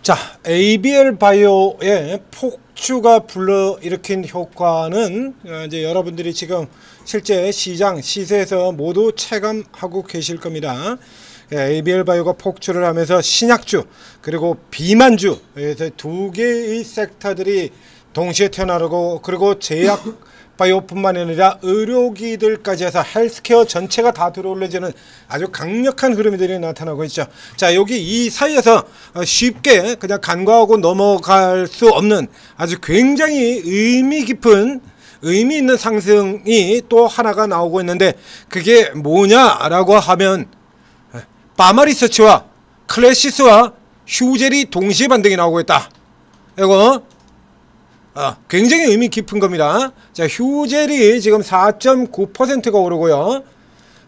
자, ABL 바이오의 폭주가 불러일으킨 효과는 이제 여러분들이 지금 실제 시장 시세에서 모두 체감하고 계실 겁니다. ABL 바이오가 폭주를 하면서 신약주 그리고 비만주 두 개의 섹터들이 동시에 태어나고, 그리고 제약 바이오뿐만 아니라 의료기들까지 해서 헬스케어 전체가 다 들어올려지는 아주 강력한 흐름들이 나타나고 있죠. 자, 여기 이 사이에서 쉽게 그냥 간과하고 넘어갈 수 없는 아주 굉장히 의미 깊은, 의미 있는 상승이 또 하나가 나오고 있는데, 그게 뭐냐라고 하면 파마리서치와 클래시스와 휴젤이 동시에 반등이 나오고 있다. 이거 굉장히 의미 깊은 겁니다. 자, 휴젤이 지금 4.9%가 오르고요.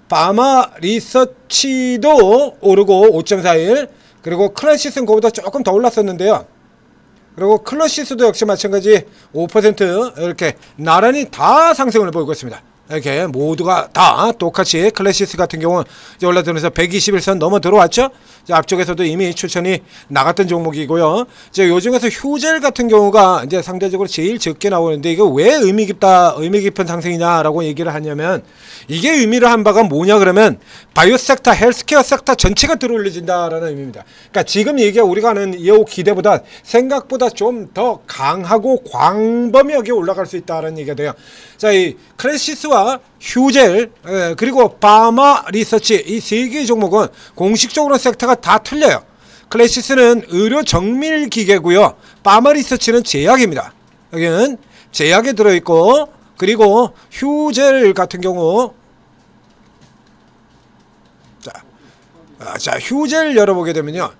파마 리서치도 오르고 5.41, 그리고 클래시스는 그보다 조금 더 올랐었는데요. 그리고 클래시스도 역시 마찬가지 5% 이렇게 나란히 다 상승을 보이고 있습니다. 이렇게 모두가 다 똑같이 클래시스 같은 경우는 이제 올라들면서 121선 넘어 들어왔죠. 이제 앞쪽에서도 이미 추천이 나갔던 종목이고요. 이제 요중에서 휴젤 같은 경우가 이제 상대적으로 제일 적게 나오는데, 이거 왜 의미 깊은 상승이냐라고 얘기를 하냐면, 이게 의미를 한 바가 뭐냐 그러면 바이오 섹터, 헬스케어 섹터 전체가 들어올려진다라는 의미입니다. 그러니까 지금 얘기가 우리가 하는 이 기대보다 생각보다 좀 더 강하고 광범위하게 올라갈 수 있다는 얘기가 돼요. 자, 이 클래시스와 휴젤 그리고 파마 리서치 이 세 개의 종목은 공식적으로 섹터가 다 틀려요. 클래시스는 의료 정밀 기계고요. 파마 리서치는 제약입니다. 여기는 제약에 들어있고, 그리고 휴젤 같은 경우 자 휴젤 열어보게 되면요.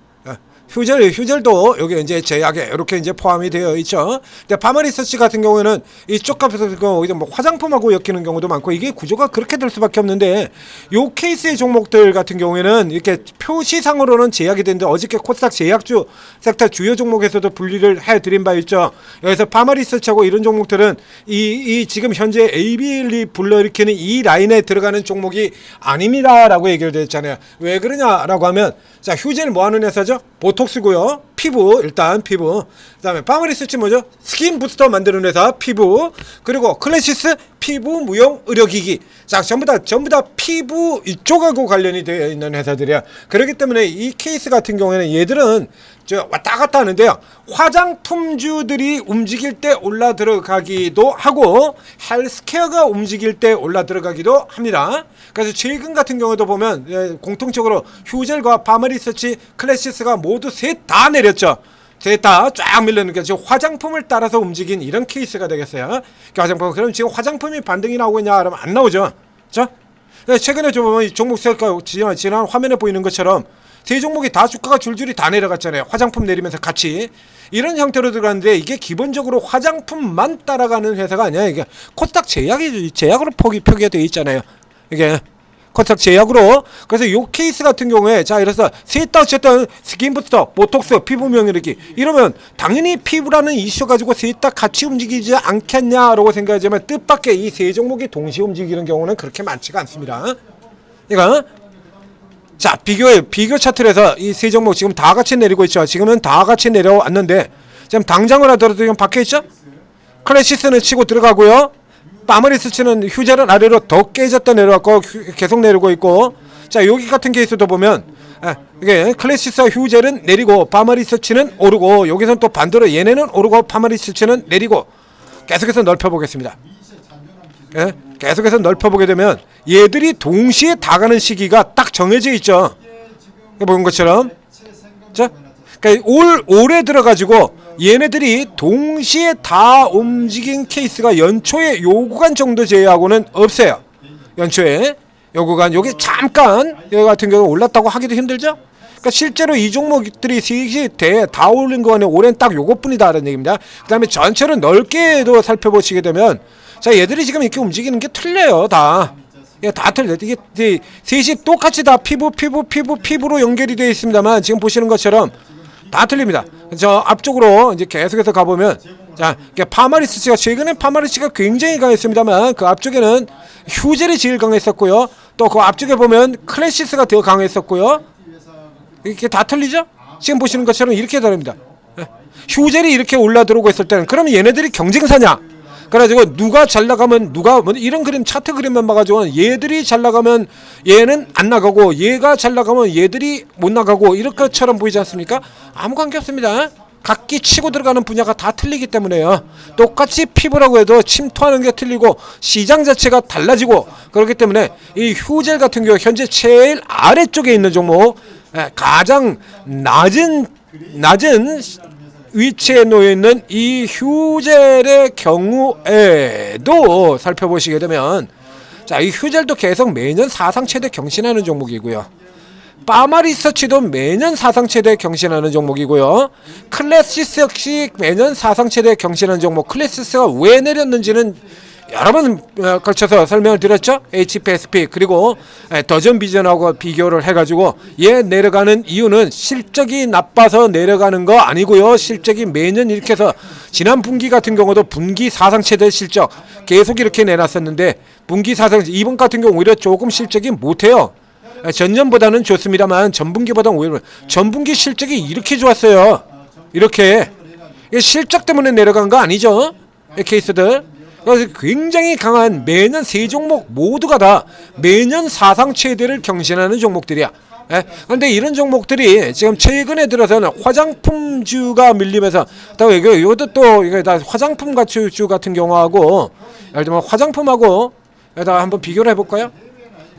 휴젤도 여기 이제 제약에 이렇게 이제 포함이 되어 있죠. 근데 파마리서치 같은 경우에는 이쪽 같은 경우 뭐 화장품하고 엮이는 경우도 많고, 이게 구조가 그렇게 될 수밖에 없는데, 요 케이스의 종목들 같은 경우에는 이렇게 표시상으로는 제약이 되는데, 어저께 코스닥 제약주 섹터 주요 종목에서도 분리를 해드린 바 있죠. 여기서 파마리서치하고 이런 종목들은 이 지금 현재 ABL이 불러일으키는 이 라인에 들어가는 종목이 아닙니다라고 얘기를 드렸잖아요. 왜 그러냐라고 하면, 자, 휴젤 뭐 하는 회사죠? 보톡스고요. 피부, 일단 피부. 그 다음에 파마리서치 뭐죠? 스킨 부스터 만드는 회사, 피부. 그리고 클래시스, 피부 무용 의료기기. 자, 전부 다 피부 이쪽하고 관련이 되어 있는 회사들이야. 그렇기 때문에 이 케이스 같은 경우에는 얘들은 저 왔다 갔다 하는데요. 화장품주들이 움직일 때 올라 들어가기도 하고, 헬스케어가 움직일 때 올라 들어가기도 합니다. 그래서 최근 같은 경우도 보면 공통적으로 휴젤과 파마리서치, 클래시스가 모두 셋 다 내렸죠. 셋 다 쫙 밀려는 게 지금 화장품을 따라서 움직인 이런 케이스가 되겠어요. 그러니까 화장품, 그럼 지금 화장품이 반등이 나오고 있냐 그러면 안 나오죠. 그렇죠? 최근에 좀 보면 종목 색깔 지난 화면에 보이는 것처럼 세 종목이 다 주가가 줄줄이 다 내려갔잖아요. 화장품 내리면서 같이 이런 형태로 들어가는데, 이게 기본적으로 화장품만 따라가는 회사가 아니야. 이게 코스닥 제약으로 표기가 되어 있잖아요. 이게 코스닥 제약으로. 그래서 요 케이스 같은 경우에, 자, 이래서 셋 다 어쨌든 스킨부스터, 보톡스, 피부 명이렇게 이러면 당연히 피부라는 이슈 가지고 셋 다 같이 움직이지 않겠냐라고 생각하지만, 뜻밖의 이 세 종목이 동시에 움직이는 경우는 그렇게 많지가 않습니다. 이거 자, 비교 차트를 해서 이 세 종목 지금 다 같이 내리고 있죠. 지금은 다 같이 내려왔는데, 지금 당장을 하더라도 지금 박혀있죠. 클래시스는 치고 들어가고요. 파마리서치는 휴젤은 아래로 더 깨졌다 내려왔고 계속 내리고 있고, 자, 여기 같은 케이스도 보면 이게 클래시스와 휴젤은 내리고 파마리서치는 오르고, 여기서는 또 반대로 얘네는 오르고 파마리서치는 내리고, 계속해서 넓혀보겠습니다. 계속해서 넓혀보게 되면 얘들이 동시에 다 가는 시기가 딱 정해져 있죠. 보는 것처럼. 자, 그러니까 올해 들어가지고 얘네들이 동시에 다 움직인 케이스가 연초에 요 구간 정도 제외하고는 없어요. 연초에 요 구간, 요게 잠깐 여기 같은 경우 올랐다고 하기도 힘들죠. 그러니까 실제로 이 종목들이 셋이 다 올린 거는 올해는 딱 요것뿐이다라는 얘기입니다. 그 다음에 전체를 넓게도 살펴보시게 되면, 자, 얘들이 지금 이렇게 움직이는 게 틀려요. 다 틀려요. 이게 셋이 똑같이 다 피부로 연결이 되어 있습니다만, 지금 보시는 것처럼 다 틀립니다. 저 앞쪽으로 이제 계속해서 가보면, 자, 파마리스가 최근에 파마리스가 굉장히 강했습니다만, 그 앞쪽에는 휴젤이 제일 강했었고요. 또 그 앞쪽에 보면 클래시스가 더 강했었고요. 이렇게 다 틀리죠? 지금 보시는 것처럼 이렇게 다릅니다. 휴젤이 이렇게 올라 들어오고 있을 때는 그러면 얘네들이 경쟁사냐? 그래가지고 누가 잘 나가면 누가 뭐 이런 그림 차트 그림만 봐가지고 얘들이 잘 나가면 얘는 안 나가고 얘가 잘 나가면 얘들이 못 나가고 이럴 것처럼 보이지 않습니까? 아무 관계 없습니다. 각기 치고 들어가는 분야가 다 틀리기 때문에요. 똑같이 피부라고 해도 침투하는 게 틀리고 시장 자체가 달라지고 그렇기 때문에 이 휴젤 같은 경우 현재 제일 아래쪽에 있는 종목, 가장 낮은 위치에 놓여있는 이 휴젤의 경우에도 살펴보시게 되면, 자, 이 휴젤도 계속 매년 사상 최대 경신하는 종목이고요. 파마리서치도 매년 사상 최대 경신하는 종목이고요. 클래시스 역시 매년 사상 최대 경신하는 종목. 클래시스가 왜 내렸는지는 여러 번 걸쳐서 설명을 드렸죠. HPSP 그리고 더전 비전하고 비교를 해가지고 얘 내려가는 이유는 실적이 나빠서 내려가는 거 아니고요. 실적이 매년 이렇게 해서 지난 분기 같은 경우도 분기 사상 최대 실적 계속 이렇게 내놨었는데 분기 사상 이번 같은 경우 오히려 조금 실적이 못해요. 전년보다는 좋습니다만 전분기보다는 오히려 전분기 실적이 이렇게 좋았어요. 이렇게 실적 때문에 내려간 거 아니죠. 케이스들. 그래서 굉장히 강한 매년 세 종목 모두가 다 매년 사상 최대를 경신하는 종목들이야. 그런데 이런 종목들이 지금 최근에 들어서는 화장품주가 밀리면서 이것도 또 이거 다 화장품 가치주 같은 경우하고 예를 들면 화장품하고 여기다가 한번 비교를 해볼까요?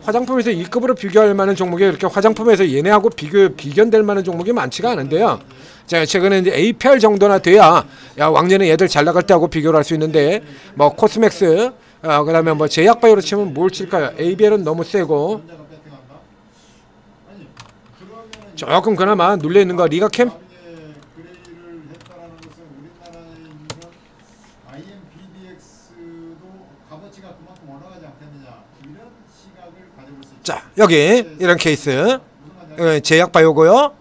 화장품에서 2급으로 비교할 만한 종목이 이렇게 화장품에서 얘네하고 비견될 만한 종목이 많지가 않은데요. 자, 최근에 이제 APR 정도나 돼야 야 왕년에 얘들 잘 나갈 때 하고 비교를 할 수 있는데 뭐 코스맥스 그다음에 뭐 제약바이오로 치면 뭘 칠까요? ABL은 너무 세고 조금 그나마 눌려 있는 거 리가캠 자, 여기 이런 케이스 제약바이오고요.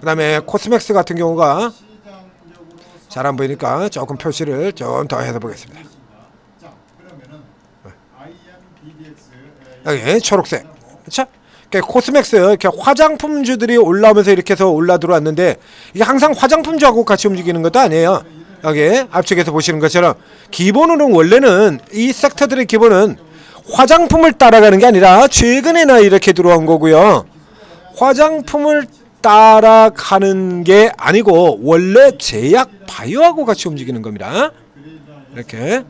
그 다음에 코스맥스 같은 경우가 잘 안 보이니까 조금 표시를 좀 더 해서 보겠습니다. 여기 초록색 그렇죠? 코스맥스 이렇게 화장품주들이 올라오면서 이렇게 해서 올라 들어왔는데 이게 항상 화장품주하고 같이 움직이는 것도 아니에요. 여기 앞쪽에서 보시는 것처럼 기본으로는 원래는 이 섹터들의 기본은 화장품을 따라가는 게 아니라 최근에나 이렇게 들어온 거고요. 화장품을 따라가는 게 아니고 원래 제약 바이오하고 같이 움직이는 겁니다. 이렇게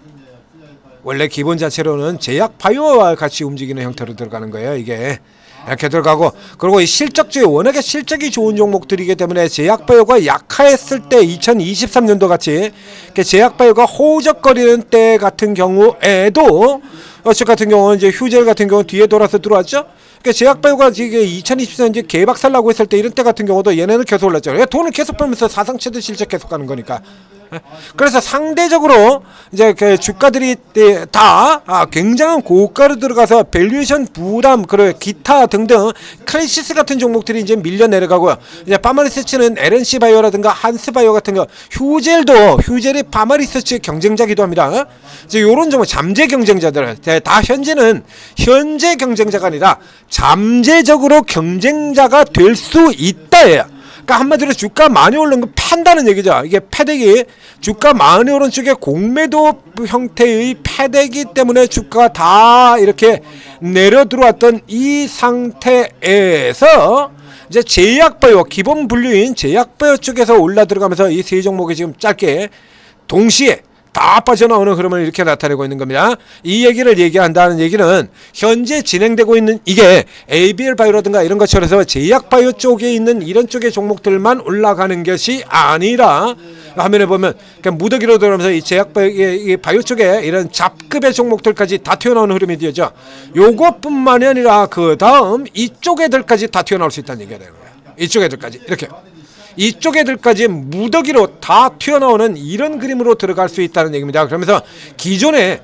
원래 기본 자체로는 제약 바이오와 같이 움직이는 형태로 들어가는 거예요. 이게 이렇게 들어가고 그리고 이 실적주에 워낙에 실적이 좋은 종목들이기 때문에 제약 바이오가 약화했을 때 2023년도 같이 제약 바이오가 호우적거리는 때 같은 경우에도 어쨌 같은 경우는 이제 휴젤 같은 경우는 뒤에 돌아서 들어왔죠. 그러니까 제약바이오가 지금 2024년 이제 개박살 나고 있을 때 이런 때 같은 경우도 얘네는 계속 올랐죠. 돈을 계속 벌면서 사상 최대 실적 계속 가는 거니까. 그래서 상대적으로 이제 그 주가들이 다 굉장한 고가로 들어가서 밸류에이션 부담 그리고 기타 등등 클래시스 같은 종목들이 이제 밀려 내려가고요. 이제 파마리서치는 LNC 바이오라든가 한스 바이오 같은 거 휴젤이 파마리서치의 경쟁자기도 합니다. 이제 요런 종목 잠재 경쟁자들 다 현재는 현재 경쟁자가 아니라 잠재적으로 경쟁자가 될 수 있다예요. 그러니까 한마디로 주가 많이 오른 거 판다는 얘기죠. 이게 패대기 주가 많이 오른 쪽에 공매도 형태의 패대기 때문에 주가가 다 이렇게 내려 들어왔던 이 상태에서 이제 제약바이오 기본 분류인 제약바이오 쪽에서 올라 들어가면서 이 세 종목이 지금 짧게 동시에 다 빠져나오는 흐름을 이렇게 나타내고 있는 겁니다. 이 얘기를 얘기한다는 얘기는 현재 진행되고 있는 이게 ABL 바이오라든가 이런 것처럼 해서 제약 바이오 쪽에 있는 이런 쪽의 종목들만 올라가는 것이 아니라 화면에 보면 무더기로 들어오면서 이 제약 바이오 쪽에 이런 잡급의 종목들까지 다 튀어나오는 흐름이 되죠. 요것뿐만이 아니라 그 다음 이쪽 애들까지 다 튀어나올 수 있다는 얘기가 되는 거예요. 이쪽 애들까지 이렇게. 이쪽 애들까지 무더기로 다 튀어나오는 이런 그림으로 들어갈 수 있다는 얘기입니다. 그러면서 기존에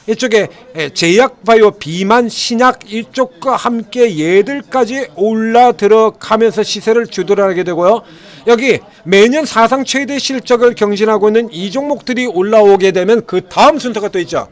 이쪽에 제약바이오 비만 신약 이쪽과 함께 얘들까지 올라 들어가면서 시세를 주도하게 되고요. 여기 매년 사상 최대 실적을 경신하고 있는 이 종목들이 올라오게 되면 그 다음 순서가 또 있죠.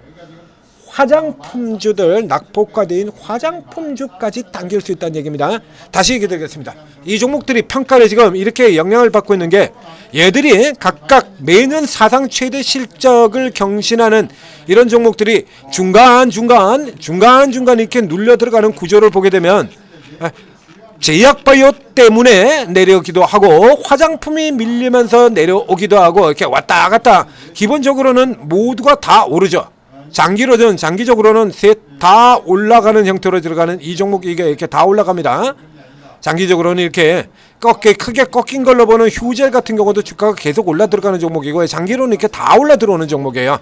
화장품주들, 낙폭과대인 화장품주까지 당길 수 있다는 얘기입니다. 다시 얘기 드리겠습니다. 이 종목들이 평가를 지금 이렇게 영향을 받고 있는 게 얘들이 각각 매년 사상 최대 실적을 경신하는 이런 종목들이 중간중간 이렇게 눌려 들어가는 구조를 보게 되면 제약바이오 때문에 내려오기도 하고 화장품이 밀리면서 내려오기도 하고 이렇게 왔다 갔다 기본적으로는 모두가 다 오르죠. 장기적으로는 셋 다 올라가는 형태로 들어가는 이 종목 이게 이렇게 다 올라갑니다. 장기적으로는 이렇게 크게 꺾인 걸로 보는 휴젤 같은 경우도 주가가 계속 올라 들어가는 종목이고 장기로는 이렇게 다 올라 들어오는 종목이에요.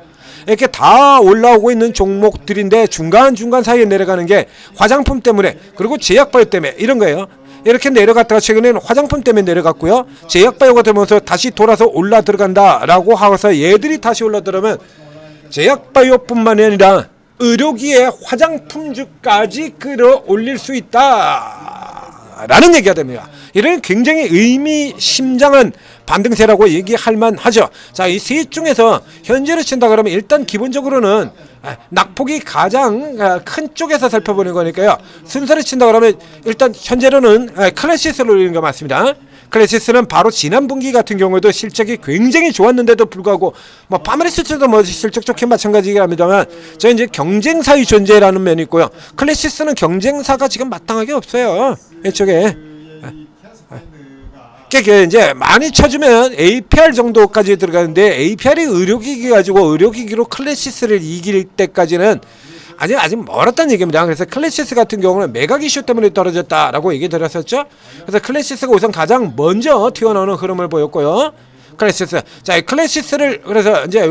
이렇게 다 올라오고 있는 종목들인데 중간중간 사이에 내려가는 게 화장품 때문에 그리고 제약바이오 때문에 이런 거예요. 이렇게 내려갔다가 최근에는 화장품 때문에 내려갔고요. 제약바이오가 되면서 다시 돌아서 올라 들어간다라고 하고서 얘들이 다시 올라 들어오면 제약바이오뿐만이 아니라 의료기의 화장품주까지 끌어올릴 수 있다라는 얘기가 됩니다. 이런 굉장히 의미심장한 반등세라고 얘기할 만하죠. 자, 이 셋 중에서 현재로 친다 그러면 일단 기본적으로는 낙폭이 가장 큰 쪽에서 살펴보는 거니까요. 순서를 친다 그러면 일단 현재로는 클래시스를 올리는 거 맞습니다. 클래시스는 바로 지난 분기 같은 경우에도 실적이 굉장히 좋았는데도 불구하고 뭐 파마리스트도 뭐 실적 좋게 마찬가지긴 합니다만 저희 이제 경쟁사의 존재라는 면이 있고요. 클래시스는 경쟁사가 지금 마땅하게 없어요. 이쪽에. 이제 많이 쳐주면 APR 정도까지 들어가는데 APR이 의료기기 가지고 의료기기로 클래시스를 이길 때까지는 아직 멀었다는 얘기입니다. 그래서 클래시스 같은 경우는 매각 이슈 때문에 떨어졌다라고 얘기 드렸었죠. 그래서 클래시스가 우선 가장 먼저 튀어나오는 흐름을 보였고요. 클래시스. 자, 이 클래시스를 그래서 이제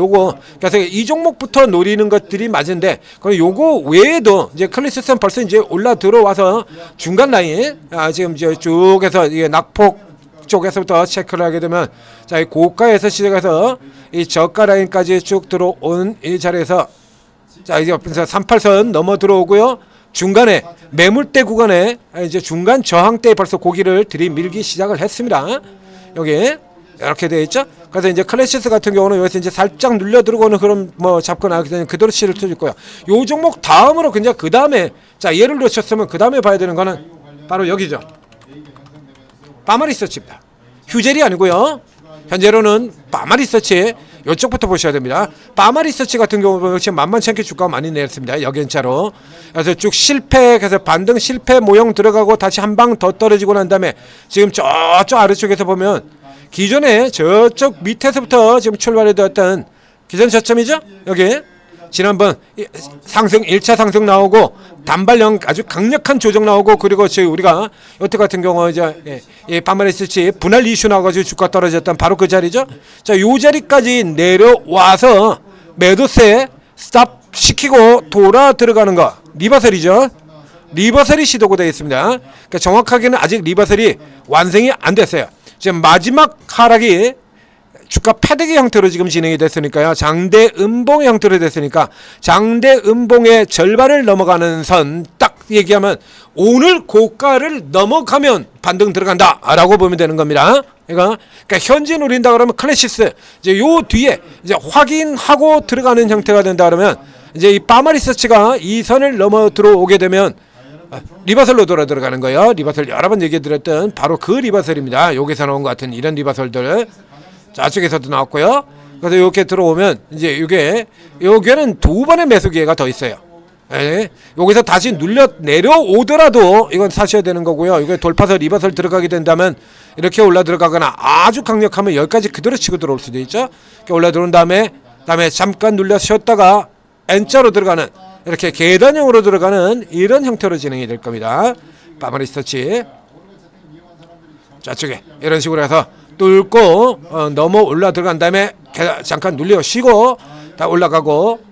그래서 이 종목부터 노리는 것들이 맞은데 그리고 요거 외에도 이제 클래시스는 벌써 이제 올라 들어와서 중간 라인 지금 이제 쭉 해서 이게 낙폭 쪽에서부터 체크를 하게 되면 자, 이 고가에서 시작해서 이 저가 라인까지 쭉 들어온 이 자리에서 자, 이제 38선 넘어 들어오고요. 중간에 매물대 구간에 이제 중간 저항대에 벌써 고기를 들이밀기 시작을 했습니다. 여기 이렇게 되어 있죠. 그래서 이제 클래시스 같은 경우는 여기서 이제 살짝 눌려 들어오는 그런 뭐 잡거나 그대로 실을 쳐줄 거예요. 요 종목 다음으로 그냥 그 다음에 자, 예를 놓쳤으면 그 다음에 봐야 되는 거는 바로 여기죠. 파마리서치입니다. 휴젤이 아니고요. 현재로는 파마리서치 이쪽부터 보셔야 됩니다. 파마리서치 같은 경우 지금 만만치 않게 주가가 많이 내렸습니다. 역연차로. 그래서 쭉 실패해서 반등 실패 모형 들어가고 다시 한 방 더 떨어지고 난 다음에 지금 저쪽 아래쪽에서 보면 기존에 저쪽 밑에서부터 지금 출발해 되었던 기존 저점이죠. 여기 지난번 상승 1차 상승 나오고 단발형 아주 강력한 조정 나오고 그리고 지금 우리가 여태 같은 경우 이제 파마리스치 분할 이슈 나와가지고 주가 떨어졌던 바로 그 자리죠. 자, 요 자리까지 내려와서 매도세 스탑 시키고 돌아 들어가는 거 리버설이죠. 리버설이 시도가 되어 있습니다. 그러니까 정확하게는 아직 리버설이 완성이 안 됐어요. 지금 마지막 하락이 주가 패대기 형태로 지금 진행이 됐으니까요. 장대 음봉 형태로 됐으니까 장대 음봉의 절반을 넘어가는 선 딱 얘기하면 오늘 고가를 넘어가면 반등 들어간다 라고 보면 되는 겁니다. 그러니까 현재 노린다 그러면 클래시스 이제 요 뒤에 이제 확인하고 들어가는 형태가 된다 그러면 이제 이 파마리서치가 이 선을 넘어 들어오게 되면 리버설로 돌아 들어가는 거예요. 리버설 여러 번 얘기 드렸던 바로 그 리버설입니다. 여기서 나온 것 같은 이런 리버설들 저쪽에서도 나왔고요. 그래서 이렇게 들어오면 이제 여기에는 두 번의 매수 기회가 더 있어요. 예. 여기서 다시 내려오더라도 이건 사셔야 되는 거고요. 이거 돌파서 리버설 들어가게 된다면 이렇게 올라 들어가거나 아주 강력하면 여기까지 그대로 치고 들어올 수도 있죠. 이렇게 올라 들어온 다음에 잠깐 눌려 쉬었다가 N자로 들어가는 이렇게 계단형으로 들어가는 이런 형태로 진행이 될 겁니다. 파마리서치 저쪽에 이런 식으로 해서 뚫고 넘어 올라 들어간 다음에 잠깐 눌려 쉬고 다 올라가고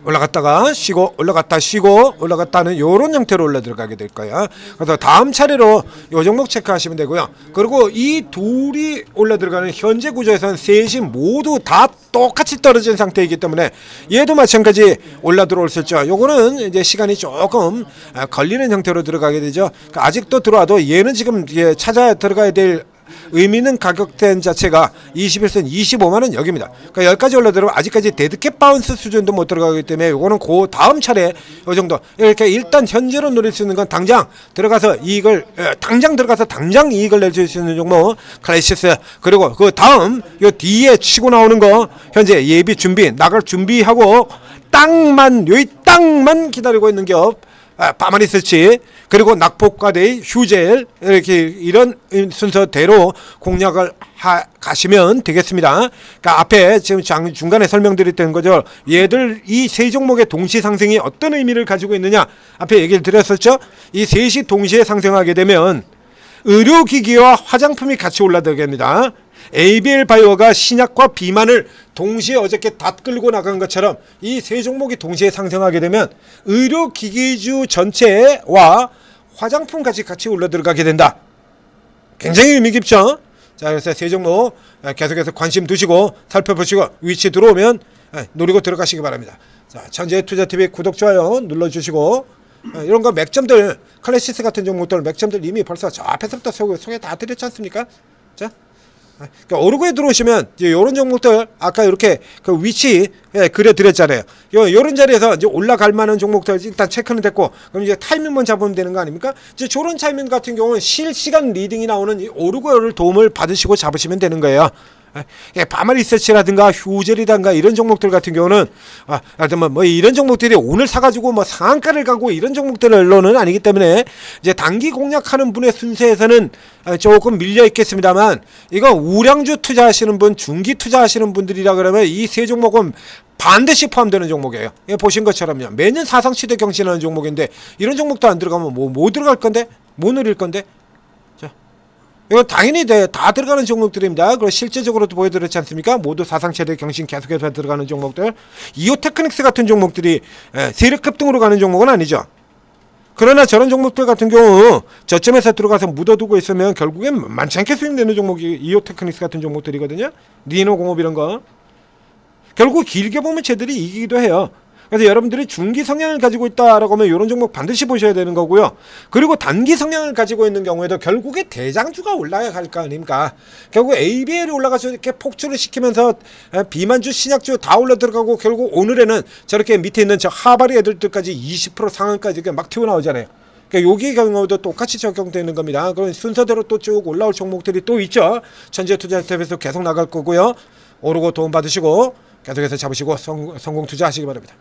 올라갔다가 쉬고 올라갔다 쉬고 올라갔다는 이런 형태로 올라 들어가게 될 거예요. 그래서 다음 차례로 요 종목 체크하시면 되고요. 그리고 이 둘이 올라 들어가는 현재 구조에서는 셋이 모두 다 똑같이 떨어진 상태이기 때문에 얘도 마찬가지 올라 들어올 수 있죠. 요거는 이제 시간이 조금 걸리는 형태로 들어가게 되죠. 아직도 들어와도 얘는 지금 찾아 들어가야 될 의미 있는 가격대 자체가 21선 25만원 여기입니다. 그러니까 여기까지 올라들으면 아직까지 데드캣 바운스 수준도 못 들어가기 때문에 이거는 그 다음 차례 이 정도 이렇게 일단 현재로 노릴 수 있는 건 당장 들어가서 이익을 당장 이익을 낼 수 있는 종목 클래시스, 그리고 그 다음 요 뒤에 치고 나오는 거 현재 예비 준비 나갈 준비하고 땅만 기다리고 있는 기업 파마리서치, 그리고 낙폭과대의 휴젤, 이렇게 이런 순서대로 공략을 가시면 되겠습니다. 그러니까 앞에 지금 중간에 설명드렸던 거죠. 얘들 이 세 종목의 동시 상승이 어떤 의미를 가지고 있느냐 앞에 얘기를 드렸었죠. 이 셋이 동시에 상승하게 되면 의료기기와 화장품이 같이 올라들게 됩니다. ABL 바이오가 신약과 비만을 동시에 어저께 다 끌고 나간 것처럼 이 세 종목이 동시에 상승하게 되면 의료기기주 전체와 화장품까지 같이 올라들어가게 된다. 굉장히 의미 깊죠. 자, 그래서 세 종목 계속해서 관심 두시고 살펴보시고 위치 들어오면 노리고 들어가시기 바랍니다. 자, 천재투자TV 구독, 좋아요 눌러주시고 이런 거 맥점들 클래시스 같은 종목들 맥점들 이미 벌써 저 앞에서부터 소개 다 드렸지 않습니까? 자, 그러니까 오르고에 들어오시면 이제 요런 종목들 아까 이렇게 그 위치 그려드렸잖아요. 요런 자리에서 이제 올라갈 만한 종목들 일단 체크는 됐고, 그럼 이제 타이밍만 잡으면 되는 거 아닙니까? 이제 저런 타이밍 같은 경우는 실시간 리딩이 나오는 이 오르고를 도움을 받으시고 잡으시면 되는 거예요. 파마리서치라든가 휴젤이든가 이런 종목들 같은 경우는 뭐 이런 종목들이 오늘 사가지고 뭐 상한가를 가고 이런 종목들로는 아니기 때문에 이제 단기 공략하는 분의 순서에서는 조금 밀려 있겠습니다만, 이거 우량주 투자하시는 분, 중기 투자하시는 분들이라 그러면 이 세 종목은 반드시 포함되는 종목이에요. 보신 것처럼요. 매년 사상시대 경신하는 종목인데 이런 종목도 안 들어가면 뭐 들어갈 건데? 뭐 누릴 건데? 이거 당연히 다 들어가는 종목들입니다. 그리고 실제적으로도 보여드렸지 않습니까? 모두 사상최대 경신 계속해서 들어가는 종목들. 이오테크닉스 같은 종목들이 세력 급등으로 가는 종목은 아니죠. 그러나 저런 종목들 같은 경우 저점에서 들어가서 묻어두고 있으면 결국엔 많지 않게 수익내는 종목이 이오테크닉스 같은 종목들이거든요. 니노공업 이런 거. 결국 길게 보면 쟤들이 이기기도 해요. 그래서 여러분들이 중기 성향을 가지고 있다라고 하면 이런 종목 반드시 보셔야 되는 거고요. 그리고 단기 성향을 가지고 있는 경우에도 결국에 대장주가 올라갈 거 아닙니까? 결국 ABL이 올라가서 이렇게 폭주를 시키면서 비만주, 신약주 다 올라 들어가고 결국 오늘에는 저렇게 밑에 있는 저 하바리 애들까지 20% 상한까지 막 튀어나오잖아요. 그러니까 여기 경우도 똑같이 적용되는 겁니다. 그럼 순서대로 또 쭉 올라올 종목들이 또 있죠. 천재투자TV에서 계속 나갈 거고요. 오르고 도움 받으시고 계속해서 잡으시고 성공 투자하시기 바랍니다.